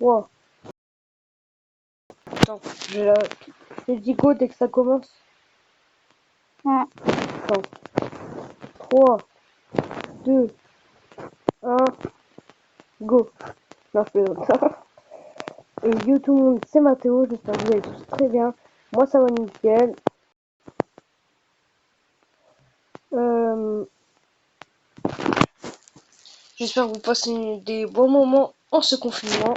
3. Attends, je dis go dès que ça commence. Ouais. Attends. 3, 2, 1, go. Non, je plaisante. Et yo tout le monde, c'est Mathéo, j'espère que vous allez tous très bien. Moi ça va nickel. J'espère que vous passez des bons moments en ce confinement.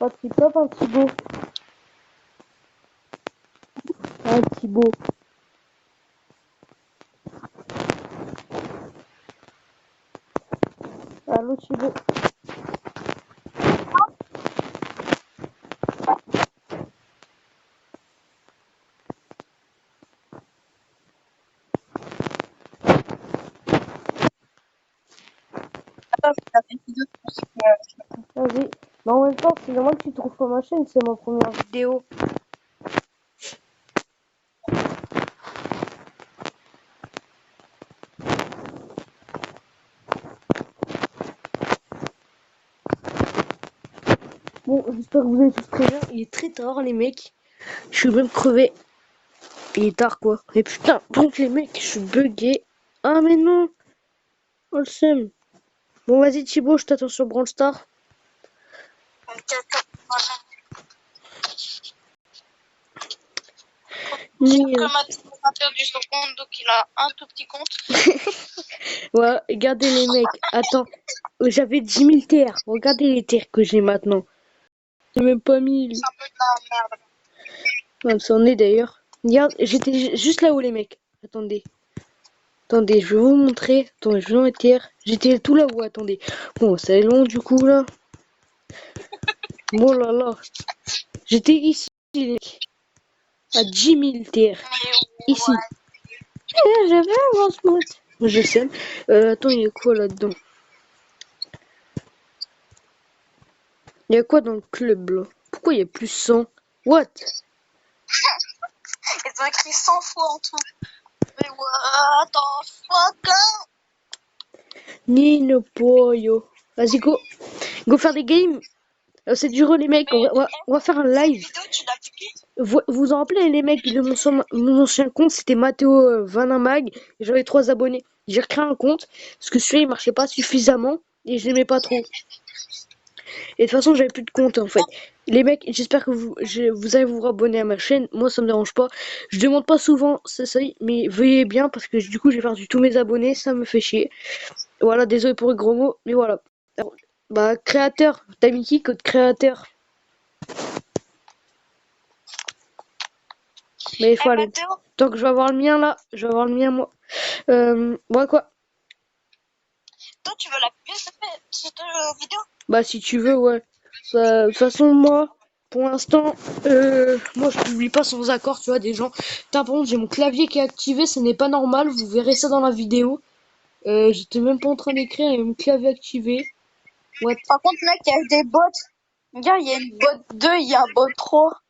Un petit top, un petit beau. Un petit beau. Allô Thibaut. Attends, je vais taper une vidéo parce que Vas-y. Mais en même temps, c'est normal que tu trouves pas ma chaîne, c'est ma première vidéo. Bon, j'espère que vous allez tous très bien. Il est très tard les mecs. Je suis même crevé. Il est tard quoi. Et putain, donc les mecs, je suis bugué. Ah mais non. Oh le seum. Bon vas-y Thibaut, je t'attends sur Brawl Star. Mathéo a perdu son compte, donc il a un tout petit compte. Ouais, regardez les mecs. Attends, j'avais 10 000 TR. Regardez les TR que j'ai maintenant. J'ai même pas 1000. C'est un peu de la merde. Ouais, c'en est d'ailleurs. Regarde, j'étais juste là-haut les mecs. Attendez. Attendez, je vais vous montrer. Attendez, je vais dans les TR. J'étais tout là-haut, attendez. Bon, c'est long du coup là. Bon là là. J'étais ici les mecs. À 10 000 TR. Ici. J'avais un grand smart. Je sais. Attends, il y a quoi là-dedans? Il y a quoi dans le club là? Pourquoi il y a plus 100? What? Ils ont écrit 100 fois en tout. Mais what the fuck? Nino Pollo. Vas-y, go. Go faire des games. C'est dur les mecs. On va faire un live. Vidéo, tu l'as publié? Vous vous en rappelez les mecs de mon ancien compte, c'était Mathéo Vaninmag. J'avais 3 abonnés. J'ai recréé un compte parce que celui-là il marchait pas suffisamment et je l'aimais pas trop. Et de toute façon j'avais plus de compte en fait. Les mecs, j'espère que vous allez vous abonner à ma chaîne. Moi ça me dérange pas. Je demande pas souvent, c'est ça, mais veuillez bien parce que du coup j'ai perdu tous mes abonnés, ça me fait chier. Voilà, désolé pour les gros mots, mais voilà. Alors, bah créateur, t'as mis qui code créateur? Mais il faut aller. Mathéo, Tant que je vais avoir le mien là, je vais avoir le mien moi. Bon quoi? toi, tu veux la publier cette vidéo? Bah si tu veux, ouais. De toute façon, moi, pour l'instant, moi je publie pas sans accord, tu vois, des gens. Putain, par contre, j'ai mon clavier qui est activé, ce n'est pas normal, vous verrez ça dans la vidéo. J'étais même pas en train d'écrire, et mon clavier activé. What? Par contre, mec, il y a des bots. Regarde, il y a une bot 2, il y a un bot 3.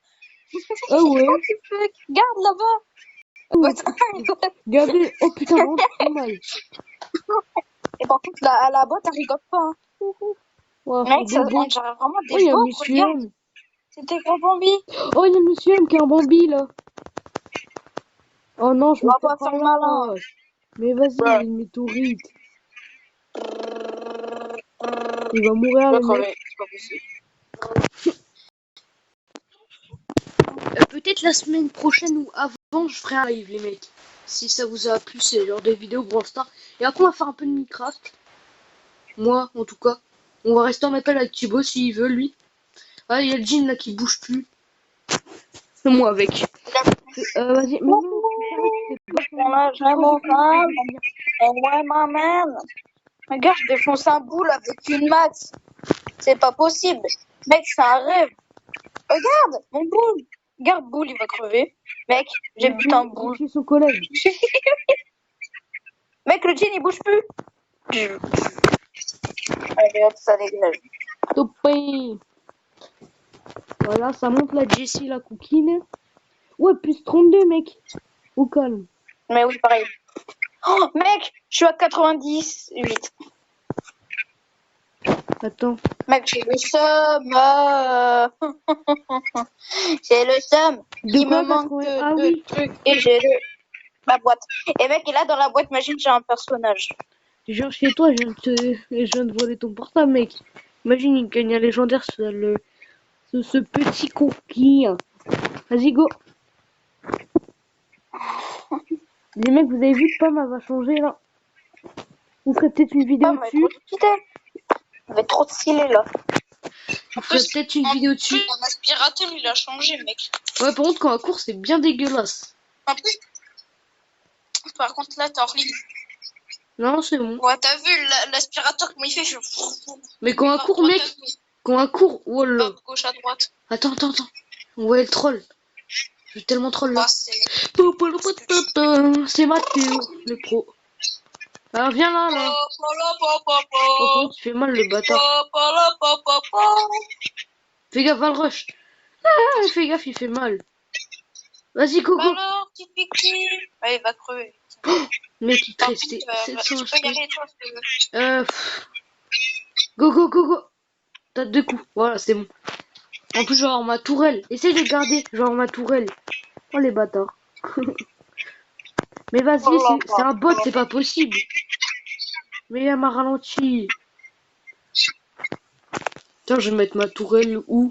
Ah ouais? What the fuck? Regarde là-bas. Ah ouais. Bot 1 et bot- Regardez, oh putain, non, trop mal. Et par contre, la bot, elle rigole pas. Hein. Ouais, Mec, ça, bobo. on dirait vraiment Oh, des il y a bots. Monsieur Regarde, M. c'était gros Bambi. Oh, il y a Monsieur M qui a un Bambi là. Oh non, je On me va fais pas pas faire le malin. là. Mais vas-y, il y a une météorite. Il va mourir le mec. C'est pas possible. Peut-être la semaine prochaine ou avant, je ferai un live, les mecs. Si ça vous a plu, c'est genre des vidéos Brawl Stars. Et après, on va faire un peu de Minecraft. Moi, en tout cas. On va rester en appel avec Thibaut s'il veut, lui. Ah, il y a le jean là qui bouge plus. Moi avec. Vas-y, mais non, tu fais pas J'ai mon femme. Et ouais, ma man. Regarde, je défonce un boule avec une max. C'est pas possible. Mec, c'est un rêve. Regarde, mon boule. Regarde, boule, il va crever. Mec, j'ai le putain de boule. chez son collègue. Mec, le jean, il bouge plus. Allez, hop, ça dégage. Topé. Voilà, ça monte la Jessie, la coquine. Ouais, plus 32, mec. Au calme. Mais oui, pareil. Oh, mec, je suis à 98. Attends. Mec, j'ai le seum. J'ai le seum. De Il me quoi, manque 80? que Ah deux oui. trucs et j'ai ma boîte. Et mec, et là, dans la boîte, imagine, j'ai un personnage. Genre chez toi, je viens de voler ton portable, mec. Imagine une gagne légendaire, ce petit coquille. Vas-y, go. Les mecs, vous avez vu, Pam, elle va changer, là. On ferait peut-être une Ah, vidéo mais dessus. trop stylé. Ça va être trop stylé, là. On ferait peut-être une vidéo dessus. Mon aspirateur, il a changé, mec. Ouais, par contre, quand elle court, c'est bien dégueulasse. En plus, par contre, là, t'es hors ligne. Non, c'est bon. Ouais, t'as vu l'aspirateur, comment il fait? Mais quand elle court, mec, quand elle court, oh là. Gauche à droite. Attends. On voit le troll. Je suis tellement troll, là. Bah, C'est Mathéo, le pro. Alors, viens là, là. Oh, comment tu fais mal, le bâtard. Fais gaffe, va le rush. Ah, fais gaffe, il fait mal. Vas-y, Coco. Alors, petite victime. Ouais, il va crever. Mec, il te restait 700 Tu peux y aller, toi, parce que... Go. T'as 2 coups. Voilà, c'est bon. En plus, je vais avoir ma tourelle. Essaye de garder. Je vais avoir ma tourelle. Oh, les bâtards. Mais vas-y, c'est un bot, c'est pas possible. Mais elle m'a ralenti. Tiens, je vais mettre ma tourelle où?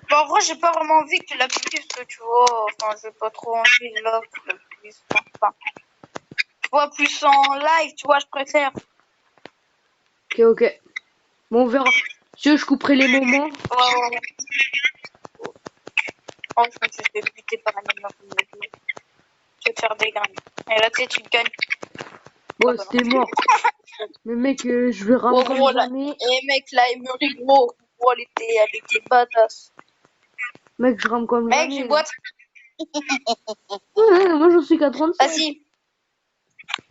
Bah, en vrai, j'ai pas vraiment envie que tu l'appliques, parce que tu vois, enfin, j'ai pas trop envie là que tu l'appliques. Enfin, tu vois, plus en live, tu vois, je préfère. Ok. Bon, on verra. Si je couperai les moments. Ouais. Oh, je me suis fait buter par un animal. Je vais te faire des graines. Et là, tu sais, tu gagnes. Ouais, c'était mort. Mais mec, je vais ramener comme jamais. Et mec, là, Emery, gros, elle était badass. Mec, je rame comme jamais. Mec, j'ai une boîte. Ouais, moi, j'en suis qu'à 37. Vas-y.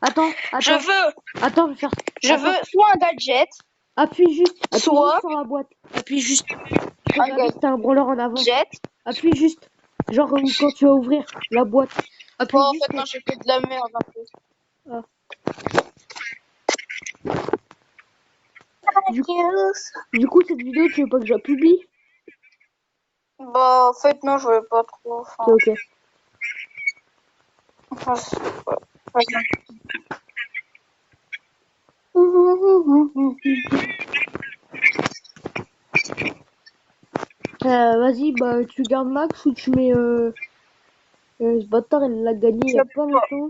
Attends. Je veux soit un gadget. Appuie juste Soit sur la boîte. Appuie juste. un Regarde, t'as un branleur en avant. gadget. Appuie juste. Genre quand tu vas ouvrir la boîte. Appuie Bon, en juste. fait, non, j'ai fait de la merde un peu. Ah. Du coup, cette vidéo, tu veux pas que je la publie? Bah, en fait, non, je veux pas trop. Enfin, Ok. Vas-y, bah tu gardes Max ou tu mets ce bâtard, il l'a gagné il y a pas longtemps.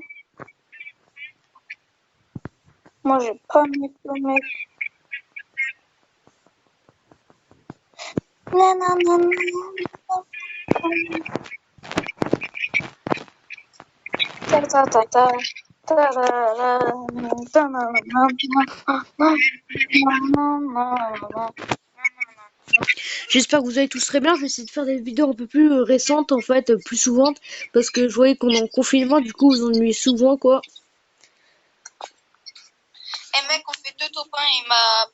Moi, j'ai pas mis le mec. J'espère que vous allez tous très bien. Je vais essayer de faire des vidéos un peu plus récentes, en fait, plus souvent. Parce que je voyais qu'on est en confinement, du coup, vous ennuyez souvent, quoi. Eh mec, on fait 2 top 1 et ma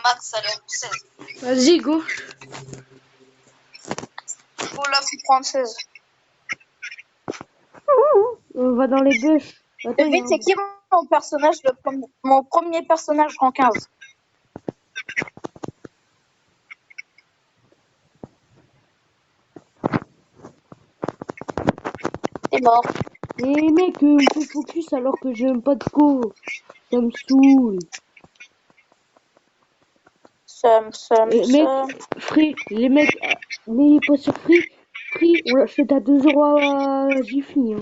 max, elle est 16. Vas-y, go. Oh là, faut prendre 16. On va dans les bûches. Attends, Le c'est qui mon personnage, mon premier personnage rang 15? C'est mort. Eh mec, on peut focus alors que j'ai même pas de co. Ça me saoule. Mec, Free, les mecs, n'ayez pas sur Free. Free, on l'achète à 2 € à Jiffy. Hein.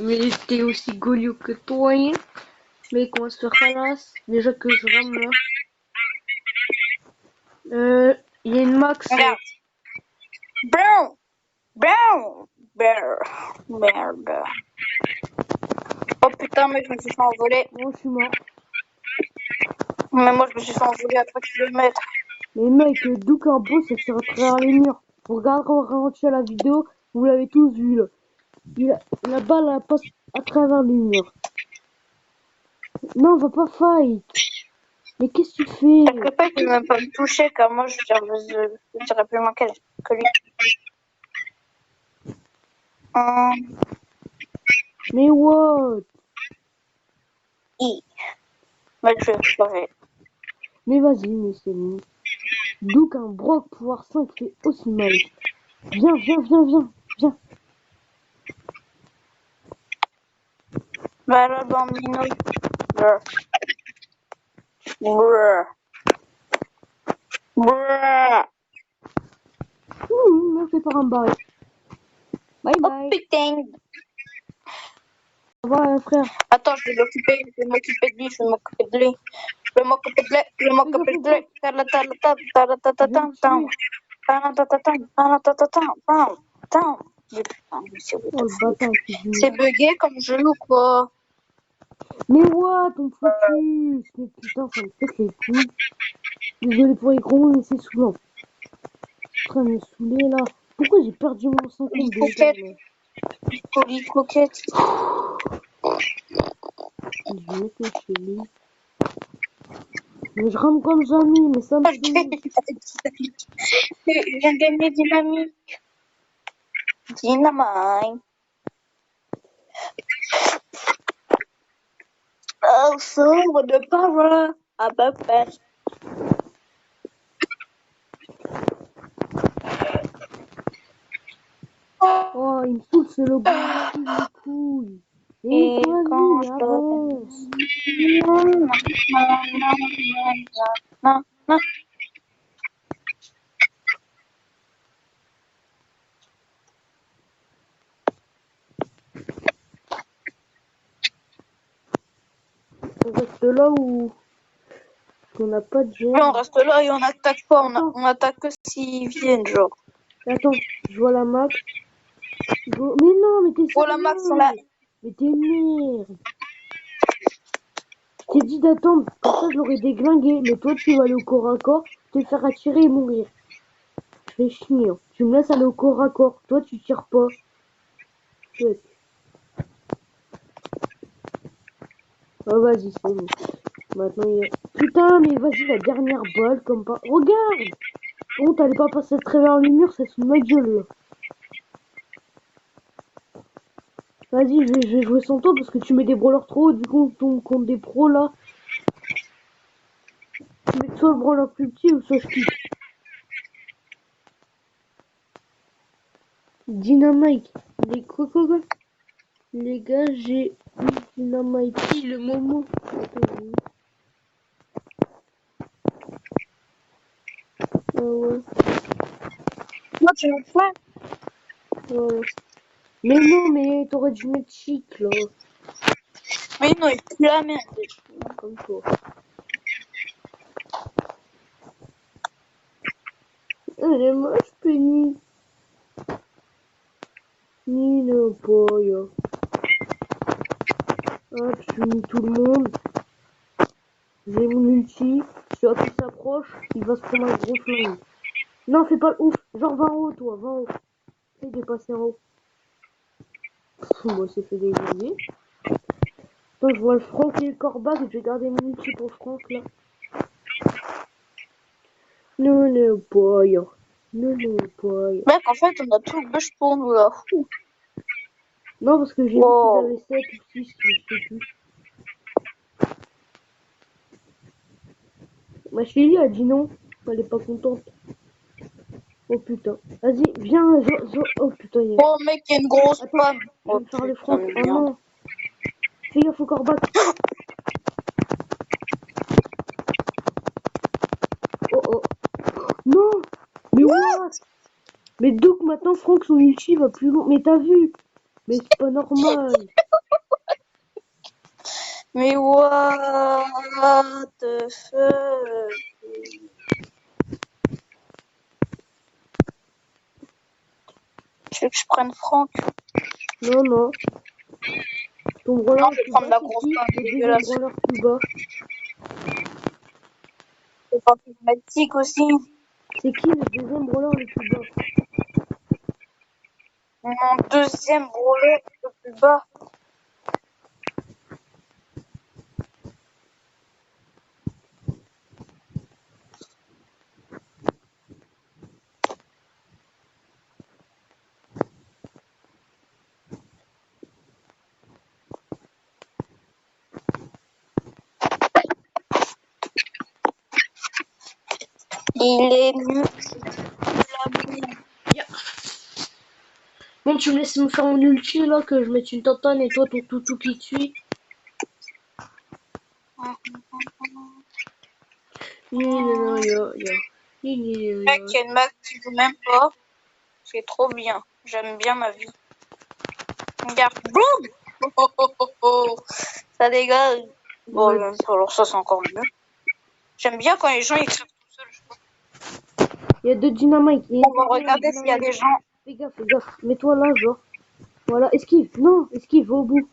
Mais t'es aussi golio que toi, hein. Mec, on va se faire ralasse. Déjà que je rame là. Il y a une max. Regarde. Merde. Oh putain, mec, je me suis fait envoler. Oh, je suis mort. Mais moi, je me suis fait envoler à 3 km. Mais mec, d'où qu'un beau, ça tire à travers les murs. Vous regarderez au ralenti à la vidéo, vous l'avez tous vu là. La balle elle passe à travers les murs. Non, va pas fight. Mais qu'est-ce que tu fais? Quelque part, il peut même pas me toucher, car moi, je dirais plus moins que lui. Mais what? I. Bah, je vais pleurer. Mais vas-y, mais c'est bon. D'où qu'un Brock pouvoir 5 fait aussi mal. Viens, viens, viens, viens, viens. Bah, là, bambino. Brr. Brr. Brr. Me fais par un barré. Bye Oh bye. putain. Au revoir, frère. Attends, je vais m'occuper de lui, je vais m'occuper de lui. Je vais m'occuper de lui, je vais m'occuper de lui. Je vais le tuer. Oh, le bâtard qui dit. C'est bugué comme jeu ou quoi? Mais what, ton focus? Mais putain, ça me pète les couilles. Désolé pour les gros mots, mais c'est saoulant. En train de me saouler là. Pourquoi j'ai perdu mon 50 Colis déjà coquette, là? colis coquette. Je vais mettre mes chélis. Mais je rame comme jamais, mais ça me saoule. Il vient de gagner dynamique. Dynamite. Oh, sombre de power. À peu près. Oh, il me saoule ce logo, il me saoule les couilles. Et Et vas-y, quand mais je avance. non, non. On reste là ou qu'on n'a pas de Mais on gemme? reste là et on attaque pas. Attends, On attaque que s'ils viennent, genre. attends, je vois la map. Mais non, mais t'es Oh la max, on l'a. sérieux? Mais t'es merde. T'es dit d'attendre, comme ça je l'aurais déglingué. Mais toi tu vas aller au corps à corps, te faire attirer et mourir. Fais chier. Hein. Tu me laisses aller au corps à corps. Toi tu tires pas. Chouette. Oh vas-y, c'est bon. Maintenant il y a... Putain, mais vas-y, la dernière balle, comme pas... Regarde! Oh, t'allais pas passer à travers le mur, ça se met ma gueule, là. Vas-y, je vais jouer sans toi, parce que tu mets des brawlers trop haut, du coup, on tombe contre des pros, là. Tu mets soit le brawler plus petit, ou soit je quitte. Dynamite. Les quoi? Les gars, j'ai Dynamite. Le Momo. Ah ouais, Moi, tu me fais. voilà. Mais non, mais t'aurais dû mettre chic, là. Mais non, il pue la merde. Comme toi. Elle est moche, Penny. Ni le boy. Hop, je finis tout le monde. J'ai mon ulti. Celui qui s'approche, il va se prendre un gros flingue. Non, fais pas le ouf. Genre, va en haut, toi. Va en haut. Essaye de passer en haut. Moi, c'est fait déglinguer. Attends, je vois le Franck et le Corbac. Je vais garder mon ulti pour Franck, là. Non, le boy. Non, le boy. Mec, en fait, on a tout le bush pour nous, là. Non, parce que j'ai vu qu'ils Wow. avaient 7 ou 6, je sais plus. Ma chérie a dit non. Elle est pas contente. Oh putain. Vas-y, viens. Oh putain, il y a... Oh, mec, il y a une grosse Attends, femme. je vais Oh, me faire le putain Franck. de Oh merde. non. Fais gaffe au Corbac. Oh oh. Non. Mais what? Mais donc maintenant Franck son ulti va plus loin. Mais t'as vu? Mais c'est pas normal. Mais what the fuck? Tu veux que je prenne Franck? Non, non. Ton Non, brawler je le vais plus prendre bas, la c'est grosse qui? femme Le deuxième dégueulasse. brawler plus bas. C'est pas plasmatique aussi. C'est qui le deuxième brawler le plus bas? Mon deuxième brawler le plus bas. Il est nul. La merde. Bon, tu me laisses me faire mon ulti là, que je mette une tantane et toi ton toutou qui te suit. Mec, il y a une Max qui joue même pas. C'est trop bien. J'aime bien ma vie. Regarde. Boum. Oh, oh, oh, oh. Ça dégage. Bon, Ouais. alors ça, c'est encore mieux. J'aime bien quand les gens ils crèvent tout seuls. Je sais pas. Il y a deux dynamites. On va regarder s'il y a des gens. Fais gaffe, fais gaffe. Mets-toi là, genre. Voilà, esquive. Non, esquive, va au bout.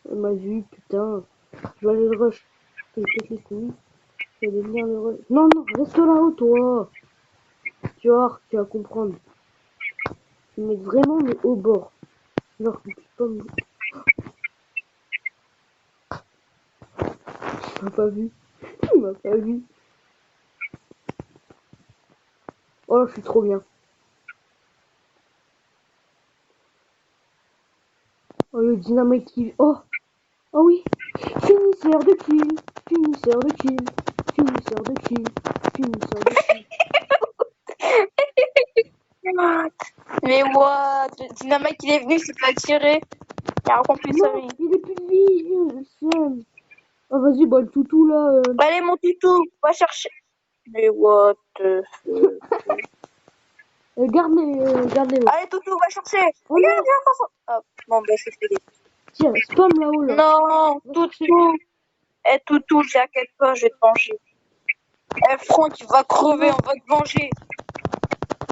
Elle m'a vu, putain. Je vais aller le rush. Il pète les couilles. Je vais aller venir le rush. Non, non, reste là-haut, toi. Tu vois, tu vas comprendre. Tu me mets vraiment mais au bord. Genre, tu peux pas me... Il m'a pas vu. Il m'a pas vu. Oh, je suis trop bien. Oh, le dynamite qui... Oh, oh oui. Finisseur de kill. Finisseur de kill. Finisseur de kill. Finisseur de kill. Mais what? Le dynamite il est venu, c'est pas tiré. Il a accompli sa Non, vie. il est plus de vie. Le seum. Ah, vas-y, bah, le toutou, là. Allez, mon toutou, va chercher. Mais what the fuck? Garde-les. Allez, toutou, va chercher. Oh Regarde, non. regarde ça. Hop. Bon, bah, c'est fait. Tiens, spam là-haut, là. Non, toutou. Eh, toutou, t'inquiète pas, je vais te venger. Eh, Franck, il va crever, on va te venger.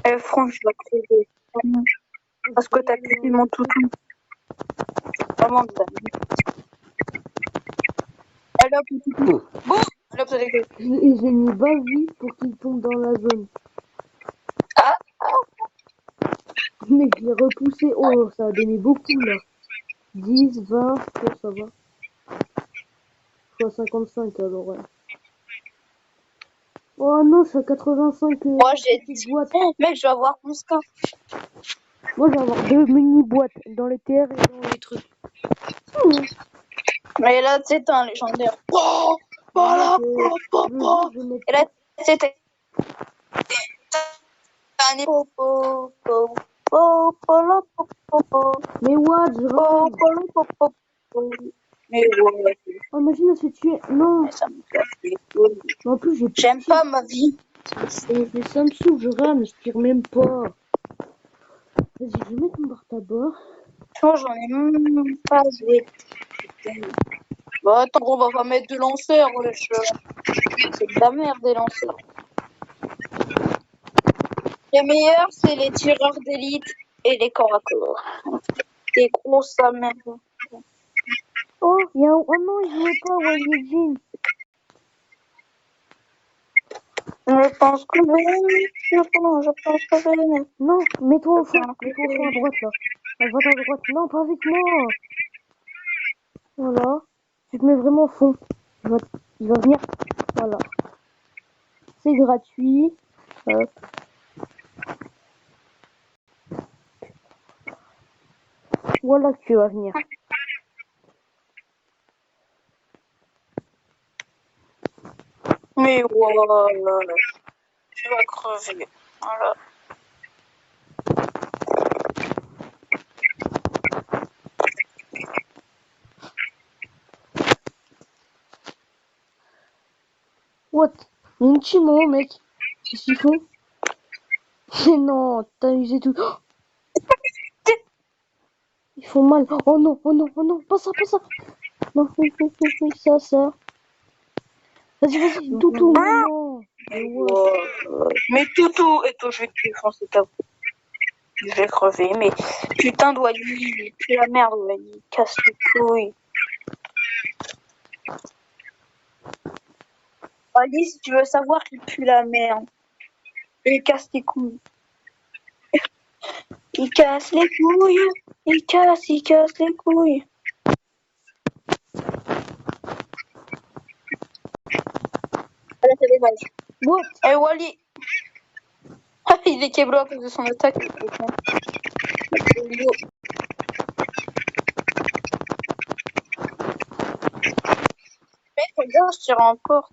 Eh, Franck, je vais crever. Parce que t'as tué mon toutou. Vraiment, t'as allez hop, le toutou. Boum. Allez hop, ça dégage. J'ai mis Bavi pour qu'il tombe dans la zone. Ah, Mais je l'ai repoussé. Oh, ça a donné beaucoup, là. 10, 20, oh, ça va. Je suis à 55, alors, ouais. Oh non, je suis à 85. moi, j'ai petites dit, boîtes. mec, je vais avoir plus qu'un. Moi, je vais avoir 2 mini-boîtes dans les TR et dans les trucs. Mais là, c'est un légendaire. Oh, voilà. Je vais mettre... Et là, c'était un popo. Mais what, je rame. Mais ouais, Oh, imagine, elle se fait tuer. Non. ça me casse les couilles. Mais en plus, j'ai... J'aime pas ma vie. Mais ça me saoule, je rame, je tire même pas. Vas-y, je vais mettre mon bar tabac. Franchement, j'en ai même pas joué. Bah attends, on va pas mettre de lanceurs, wesh. C'est de la merde, des lanceurs. Les meilleurs, c'est les tireurs d'élite et les corps à corps. Des grosses sa mère. Oh, il y a un... Oh non, il jouait pas, Wally Jean. Je pense que je pense que je Non, mets-toi au fond à droite, là. À droite. Non, pas avec moi. Voilà. Tu te mets vraiment au fond. Il va venir. Voilà. C'est gratuit. Hop. Voilà que tu vas venir. Mais voilà, tu vas crever. Voilà. What? Il y a une team en haut, mec. Qu'est-ce qu'ils font? Mais non, t'as usé tout. Oh, ils font mal. Oh non, pas ça. Non, oui, ça. Vas-y, toutou, non. Mais what? Mais toutou, et toi, je vais te défoncer ta boue. Je vais crever, mais putain, Wally, il pue la merde, Wally. Il casse les couilles. Wally, si tu veux savoir qu'il pue la merde, il casse les couilles. Il casse les couilles. Il casse les couilles. Allez, c'est dommage. What? Eh, Wally. Il est keblo à cause de son attaque. Mais regarde, je tire encore.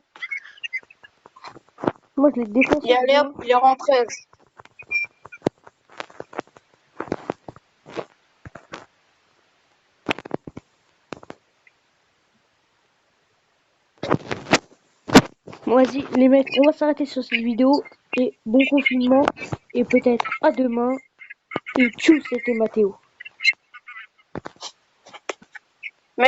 Moi, je l'ai défoncé. Il est allé, hop, il est rentré. Bon, vas-y, les mecs, on va s'arrêter sur cette vidéo. Et bon confinement. Et peut-être à demain. Et tchou, c'était Mathéo.